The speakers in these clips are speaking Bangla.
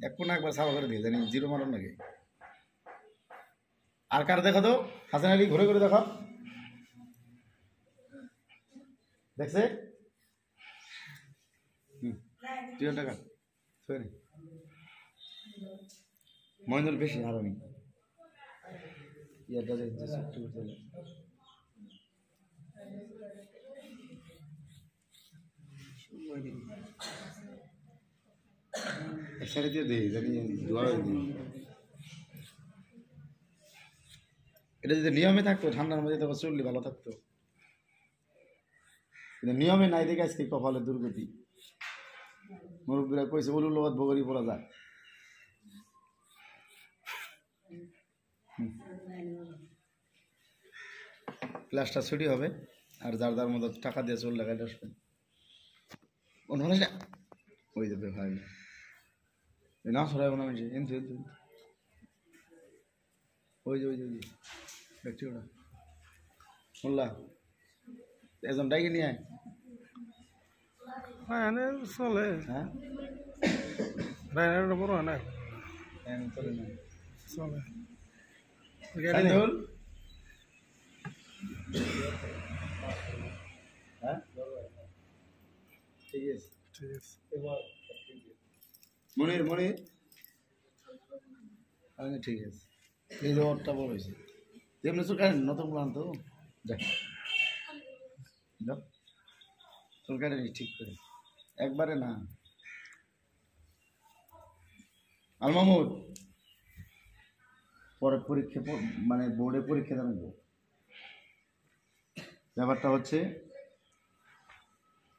এক কোনা একবার সাফা করে দিয়ে জানি জিরো মারণ নাকি। আর কার দেখো তো হাসান আলী ঘুরে ঘুরে দেখো, দেখছে তুই টাকা সরি মহিনুল বেশি আর আমি ইয়াটা দেখতে একসাথে দিয়ে দেই জানি দোয়া দিই। এটা যদি নিয়মে থাকতো ঠান্ডার মধ্যে তখন চললে ভালো থাকতো, কিন্তু নিয়মে নাই দেখে আজকে কপালের দুর্গতি। মুরব্বীরা কইছে উলুর লগত বগরি পড়া যায়। ক্লাসটা ছুটি হবে আর যার যার মতো টাকা দিয়ে চল লাগাই আসবেন। ওই যাবে ভাই না সরাই না মানুষ ওই যে ওই যে দেখছি ওটা মোল্লা একজন ডাইকে নিয়ে আয়। চলে হ্যাঁ বড় না চলে না চলে হ্যাঁ ঠিক আছে ঠিক আছে মনির মনির আচ্ছা ঠিক আছে এই দেওয়ারটা বড় হয়েছে তেমনি চুল কাটেন নতুন প্লান তো যাক চুল কাটেন ঠিক করে একবারে না। আল মাহমুদ পরে পরীক্ষা মানে বোর্ডে পরীক্ষা জানাবো। ব্যাপারটা হচ্ছে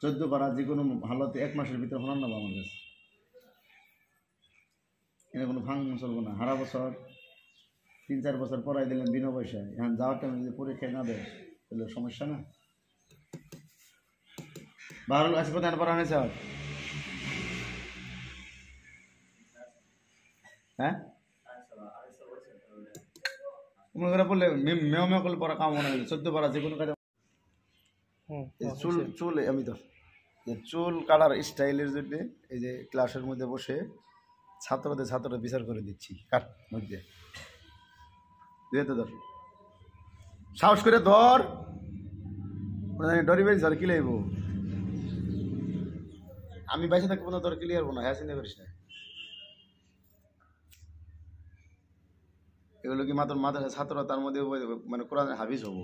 14 পারা যে কোনো হালতে 1 মাসের ভিতরে হলাম না আমার কাছে, এটা কোনো ভাঙ চলবো না। সারা বছর 3-4 বছর পড়াই দিলেন বিনা পয়সায়, এখন যাওয়ার টাইমে যদি পরীক্ষায় না দেয় তাহলে সমস্যা না। বারো আছে কোথায় পড়া হয়েছে আর হ্যাঁ মনে করে বললে মেয় মেয় করলে পড়া কাম মনে হয় 14 পারা যে কোনো কাজে চুল চুল আমি তো চুল কাটার স্টাইলের জন্য এই যে ক্লাসের মধ্যে বসে ছাত্ররা বিচার করে দিচ্ছি কার মধ্যে তো ধর সাহস করে ধর ডরি বেশ ধর কি লাগবো আমি বাইসে থাকবো না তোর ক্লিয়ার না হ্যাঁ চিন্তা করিস না। এগুলো কি মাত্র ছাত্ররা তার মধ্যে মানে কোরআনের হাফিজ হবো,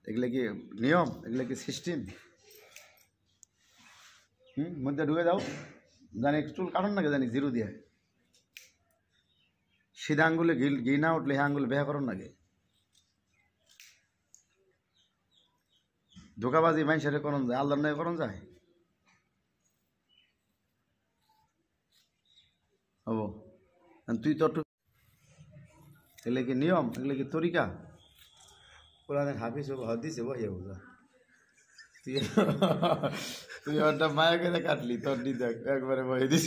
এগুলো কি নিয়ম, এগুলো কি সিস্টেম? মধ্যে ঢুকে যাও জানি চুল কাটন নাকি জানি জিরো দিয়ে সিধা আঙ্গুলে ঘি না উঠলে হ্যাঁ আঙ্গুলে বেহা করন নাকি ধোকাবাজি মানুষের করন যায় আল্লাহর নয় করন যায় হবো। তুই তো এগুলো কি নিয়ম, এগুলো কি তরিকা? কোরআনের হাফিজ হবো হাদিস হবো ইয়ে বোঝা তুই ওটা মায়া করে কাটলি তোর দেখ একবারে বয়ে দিস।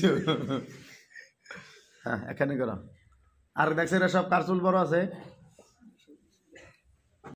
হ্যাঁ এখানে করো আর দেখছে সব কার চুল বড় আছে।